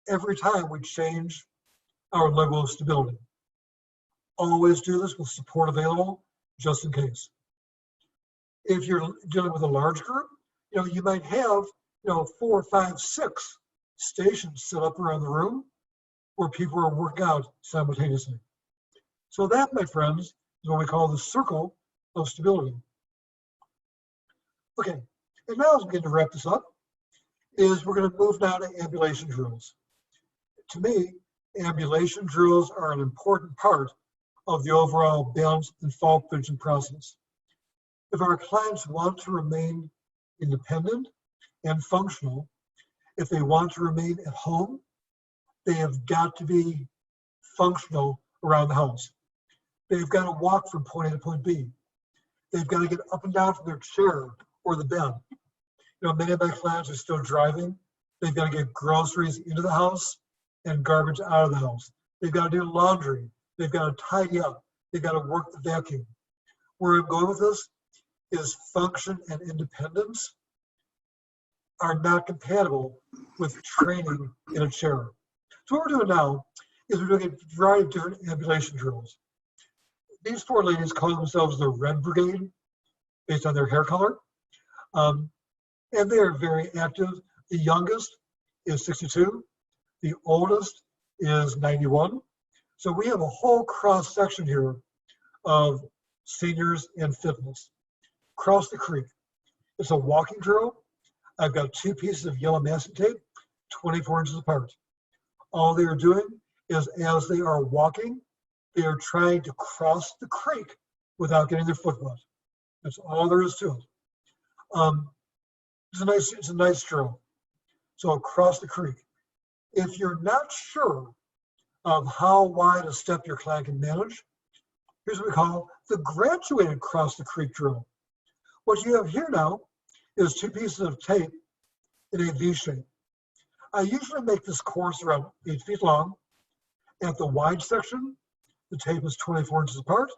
every time we change our level of stability. Always do this with support available, just in case. If you're dealing with a large group, you might have 4, 5, 6 stations set up around the room where people are working out simultaneously. So that, my friends, is what we call the circle of stability. Okay, and now as we begin to wrap this up, is we're going to move now to ambulation drills. To me, ambulation drills are an important part of the overall balance and fall prevention process. If our clients want to remain independent and functional, if they want to remain at home, they have got to be functional around the house. They've got to walk from point A to point B. They've got to get up and down from their chair or the bed. Many of my clients are still driving. They've got to get groceries into the house and garbage out of the house. They've got to do laundry. They've got to tidy up. They've got to work the vacuum. Where I'm going with this is function and independence are not compatible with training in a chair. So what we're doing now is we're doing a variety of different ambulation drills. These 4 ladies call themselves the Red Brigade based on their hair color. And they are very active. The youngest is 62. The oldest is 91. So we have a whole cross section here of seniors and fitness. Cross the creek. It's a walking drill. I've got 2 pieces of yellow masking tape, 24 inches apart. All they are doing is as they are walking, They are trying to cross the creek without getting their foot wet. That's all there is to it. It's a nice drill. So across the creek. If you're not sure of how wide a step your client can manage, here's what we call the graduated cross the creek drill. What you have here now is 2 pieces of tape in a V shape. I usually make this course around 8 feet long. At the wide section, the tape is 24 inches apart.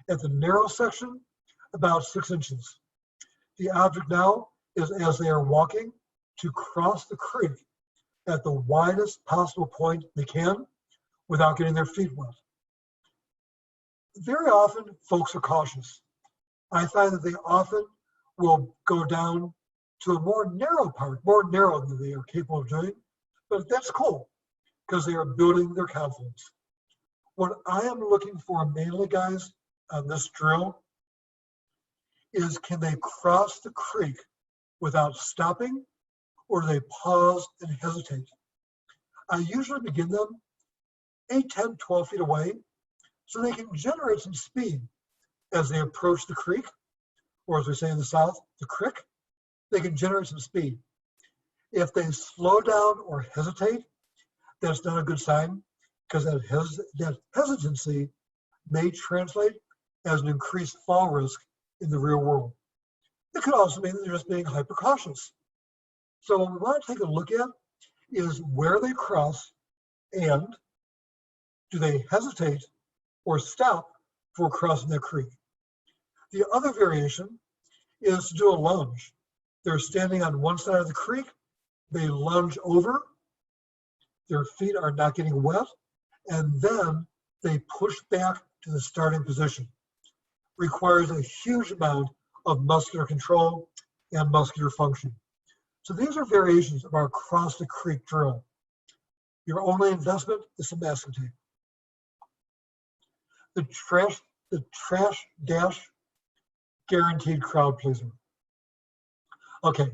At the narrow section, about 6 inches. The object now is as they are walking to cross the creek at the widest possible point they can without getting their feet wet. Very often, folks are cautious. I find that they often will go down to a more narrow part, more narrow than they are capable of doing, but that's cool because they are building their confidence. What I am looking for mainly, guys, on this drill is can they cross the creek without stopping, or do they pause and hesitate? I usually begin them 8, 10, 12 feet away so they can generate some speed as they approach the creek, or as we say in the South, the crick. They can generate some speed. If they slow down or hesitate, that's not a good sign because that hesitancy may translate as an increased fall risk in the real world. It could also mean that they're just being hyper cautious. So what we want to take a look at is where they cross and do they hesitate or stop before crossing the creek. The other variation is to do a lunge. They're standing on one side of the creek, they lunge over, their feet are not getting wet, and then they push back to the starting position. Requires a huge amount of muscular control and muscular function. So these are variations of our cross the creek drill. Your only investment is some masking tape. The trash dash guaranteed crowd pleaser. Okay,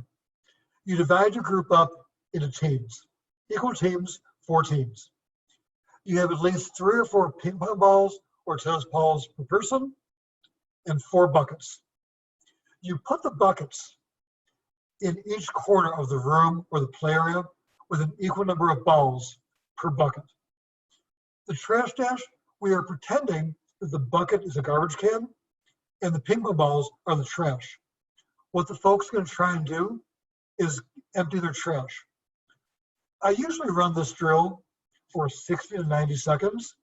you divide your group up into teams, equal teams, 4 teams. You have at least 3 or 4 ping pong balls or tennis balls per person and 4 buckets. You put the buckets in each corner of the room or the play area with an equal number of balls per bucket. The trash dash, we are pretending that the bucket is a garbage can and the ping pong balls are the trash. What the folks are going to try and do is empty their trash. I usually run this drill for 60 to 90 seconds.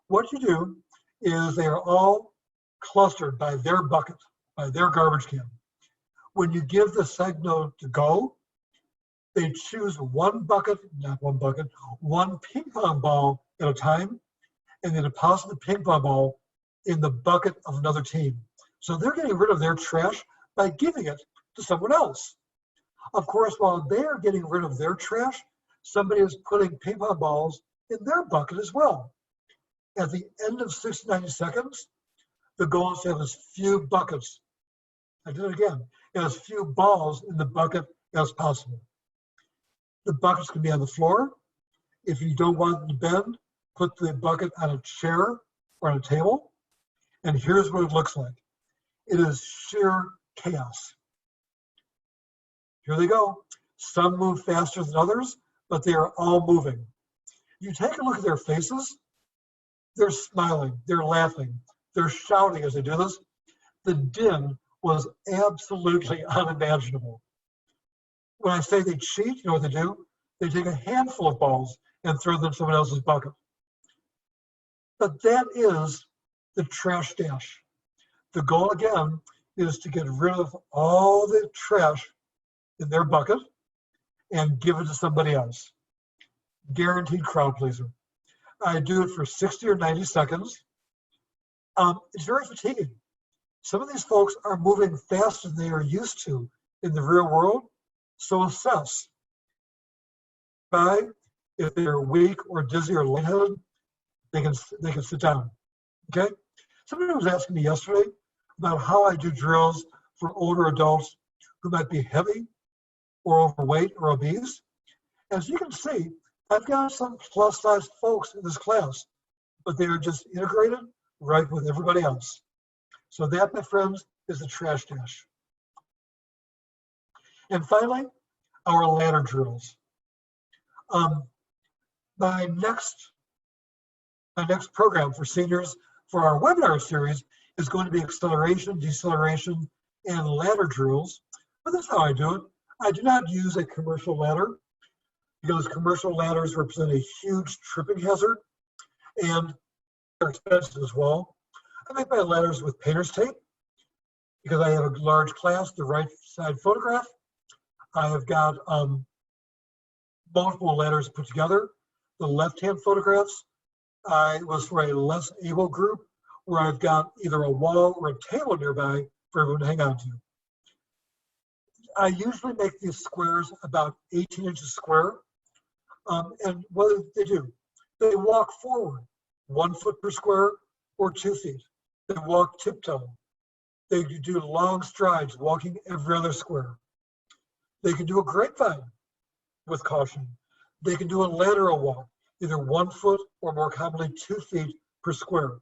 What you do is they are all clustered by their bucket, by their garbage can. When you give the signal to go, they choose one ping pong ball at a time, and they deposit the ping pong ball in the bucket of another team. So they're getting rid of their trash by giving it to someone else. Of course, while they are getting rid of their trash, somebody is putting ping pong balls in their bucket as well. At the end of 60, 90 seconds, the goal is to have as few buckets, I did it again, as few balls in the bucket as possible. The buckets can be on the floor. If you don't want them to bend, put the bucket on a chair or on a table. And here's what it looks like. It is sheer chaos. Here they go. Some move faster than others, but they are all moving. You take a look at their faces. They're smiling, they're laughing, they're shouting as they do this. The din was absolutely unimaginable. When I say they cheat, you know what they do? They take a handful of balls and throw them in someone else's bucket. But that is the trash dash. The goal, again, is to get rid of all the trash in their bucket and give it to somebody else. Guaranteed crowd pleaser. I do it for 60 or 90 seconds. It's very fatiguing. Some of these folks are moving faster than they are used to in the real world, so assess. If they're weak or dizzy or lightheaded, they can sit down, okay? Somebody was asking me yesterday about how I do drills for older adults who might be heavy or overweight or obese. As you can see, I've got some plus-size folks in this class. but they are just integrated right with everybody else. So that, my friends, is the trash dash. And finally, our ladder drills. My next program for seniors for our webinar series is going to be acceleration, deceleration, and ladder drills. But that's how I do it. I do not use a commercial ladder because commercial ladders represent a huge tripping hazard and they're expensive as well. I make my ladders with painter's tape because I have a large class, the right side photograph. I have got multiple ladders put together. The left-hand photographs, I was for a less able group where I've got either a wall or a table nearby for everyone to hang on to. I usually make these squares about 18 inches square. And what do they do? They walk forward 1 foot per square or 2 feet. They walk tiptoe. They do long strides, walking every other square. They can do a grapevine with caution. They can do a lateral walk, either 1 foot or more commonly 2 feet per square.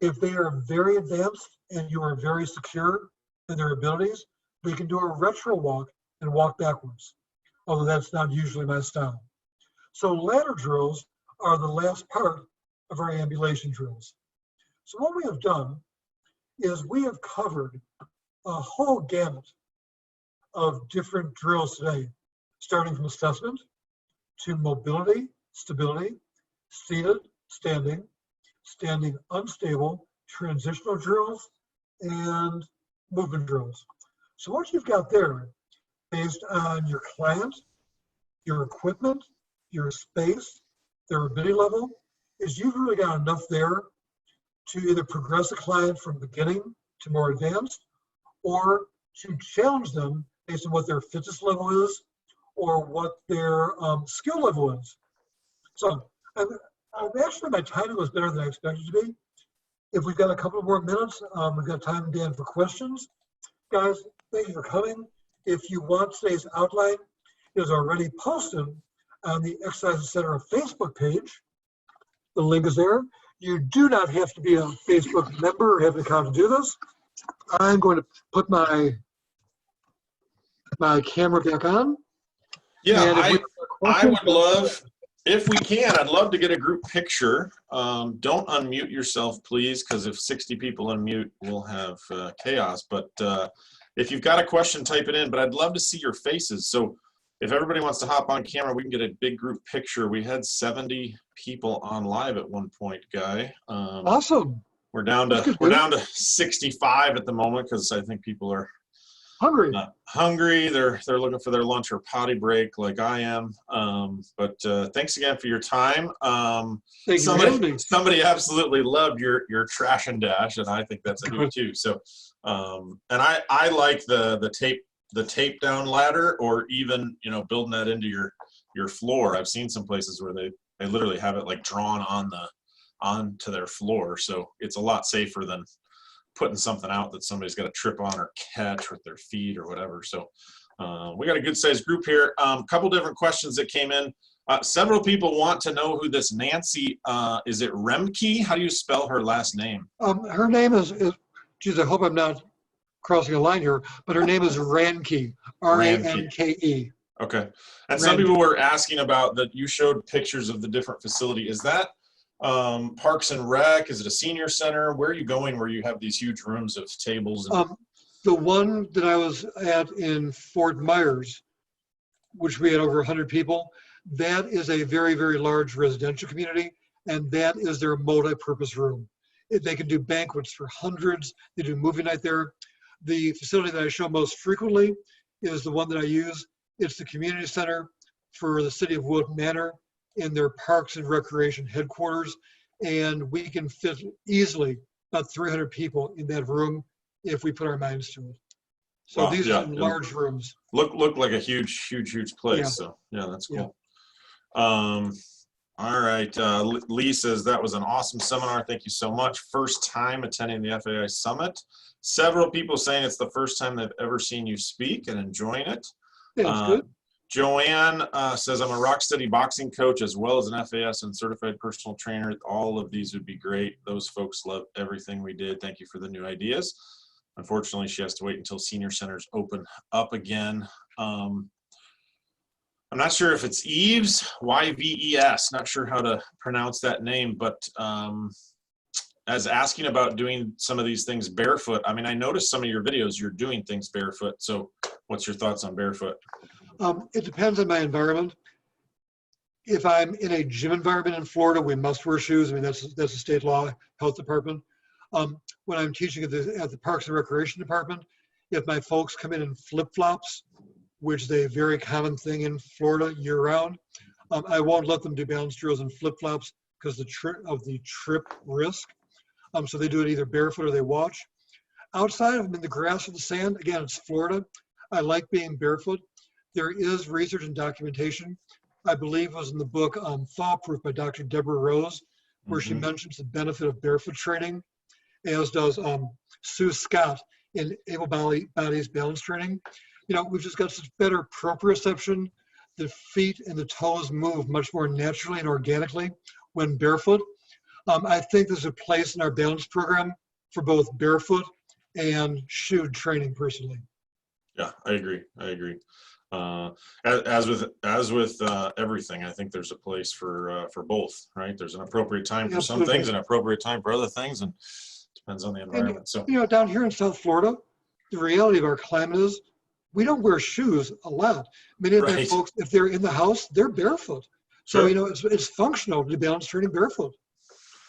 If they are very advanced and you are very secure in their abilities, they can do a retro walk and walk backwards, although that's not usually my style. So ladder drills are the last part of our ambulation drills. So what we have done is we have covered a whole gamut of different drills today, starting from assessment to mobility, stability, seated, standing, standing unstable, transitional drills, and movement drills. So what you've got there, based on your client, your equipment, your space, their ability level, is you've really got enough there to either progress a client from beginning to more advanced, or to challenge them based on what their fitness level is or what their skill level is. So actually my timing was better than I expected it to be. If we've got a couple more minutes, we've got time, Dan, for questions. Guys, thank you for coming. If you want today's outline, it is already posted on the Exercise Center Facebook page. The link is there. You do not have to be a Facebook member or have an account to do this. I'm going to put my camera back on. Yeah, I would love, if we can, I'd love to get a group picture. Don't unmute yourself, please, because if 60 people unmute, we'll have chaos. But if you've got a question, type it in. But I'd love to see your faces. So if everybody wants to hop on camera, we can get a big group picture. We had 70 people on live at one point, Guy. Awesome. We're down to 65 at the moment because I think people are hungry. They're looking for their lunch or potty break like I am. But thanks again for your time. Somebody absolutely loved your trash and dash, and I think that's a hoot too. So and I like the tape down ladder, or even building that into your floor. I've seen some places where they literally have it like drawn onto their floor, so it's a lot safer than putting something out that somebody's got to trip on or catch with their feet or whatever. So we got a good sized group here. Couple different questions that came in. Several people want to know who this Nancy, is it Remke? How do you spell her last name? Her name is geez, I hope I'm not crossing a line here, but her name is Ranke, R-A-N-K-E. Okay. And some people were asking about that you showed pictures of the different facility. Is that Parks and Rec? Is it a senior center? Where are you going where you have these huge rooms of tables? The one that I was at in Fort Myers, which we had over 100 people, that is a very, very large residential community, and that is their multi-purpose room. They can do banquets for hundreds. They do movie night there. The facility that I show most frequently is the one that I use. It's the community center for the city of Wilton Manor in their Parks and Recreation headquarters. And we can fit easily about 300 people in that room if we put our minds to it. So these are large rooms. Look like a huge place. Yeah. So yeah, that's cool. Yeah. All right. Lee says that was an awesome seminar. Thank you so much. First time attending the FAI Summit. Several people saying it's the first time they've ever seen you speak and enjoying it. Yeah, that's good. Joanne says, I'm a rock steady boxing coach as well as an FAS and certified personal trainer. All of these would be great. Those folks love everything we did. Thank you for the new ideas. Unfortunately, she has to wait until senior centers open up again. I'm not sure if it's Yves, Y-V-E-S, not sure how to pronounce that name, but as asking about doing some of these things barefoot. I mean, I noticed some of your videos, you're doing things barefoot. So what's your thoughts on barefoot? It depends on my environment. If I'm in a gym environment in Florida, we must wear shoes. I mean, that's a state law, health department. When I'm teaching at the Parks and Recreation Department, if my folks come in flip-flops, which is a very common thing in Florida year-round, I won't let them do balance drills in flip-flops because of the trip risk. So they do it either barefoot or they watch. Outside, I'm in the grass or the sand. Again, it's Florida. I like being barefoot. There is research and documentation. I believe it was in the book Thaw Proof by Dr. Deborah Rose, where she mentions the benefit of barefoot training, as does Sue Scott in Able Bodies Balance Training. You know, we've just got such better proprioception. The feet and the toes move much more naturally and organically when barefoot. I think there's a place in our balance program for both barefoot and shoe training personally. Yeah, I agree. As with everything, I think there's a place for both, right? There's an appropriate time for some things and an appropriate time for other things, and depends on the environment. And, so, you know, down here in South Florida, the reality of our climate is we don't wear shoes a lot. Many of my folks, if they're in the house, they're barefoot. So, you know, it's functional to balance training barefoot.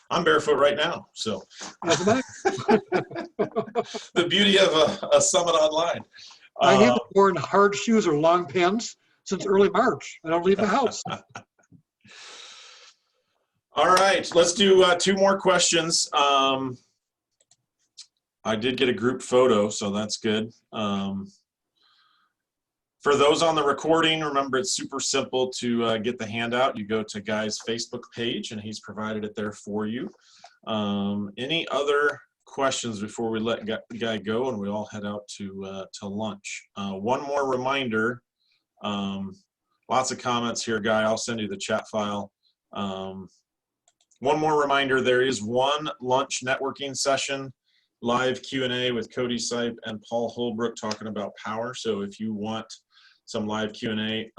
I'm barefoot right now, so. As am I. The beauty of a summit online. I haven't worn hard shoes or long pants since early March. I don't leave the house. All right, let's do 2 more questions. I did get a group photo, so that's good. For those on the recording, remember it's super simple to get the handout. You go to Guy's Facebook page, and he's provided it there for you. Any other questions before we let Guy go and we all head out to lunch? One more reminder, lots of comments here, Guy. I'll send you the chat file. One more reminder, there is one lunch networking session, live Q&A with Cody Sipe and Paul Holbrook talking about power. So if you want some live Q&A,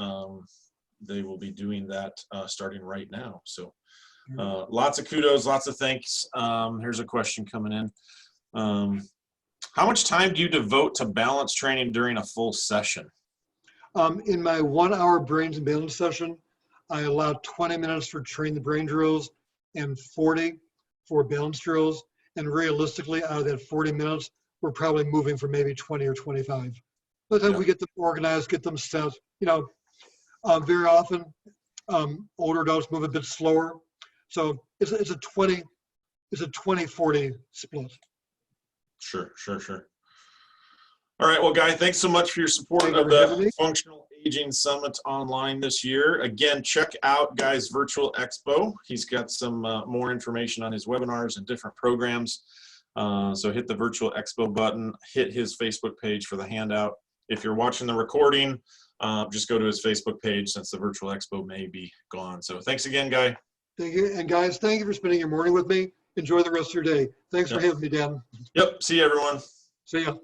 they will be doing that starting right now. So lots of kudos, lots of thanks. Here's a question coming in. How much time do you devote to balance training during a full session? In my 1-hour brains and balance session, I allow 20 minutes for train the brain drills and 40 for balance drills. And realistically, out of that 40 minutes, we're probably moving for maybe 20 or 25. By the time we get them organized, get them set, you know, very often older adults move a bit slower. So it's a 20-40 split. Sure. All right, well, Guy, thanks so much for your support of the Functional Aging Summit online this year. Again, check out Guy's virtual expo. He's got some more information on his webinars and different programs. So hit the virtual expo button, hit his Facebook page for the handout. If you're watching the recording, just go to his Facebook page since the virtual expo may be gone. So thanks again, Guy. Thank you. And guys, thank you for spending your morning with me. Enjoy the rest of your day. Thanks for having me, Dan. Yep. See you, everyone. See ya.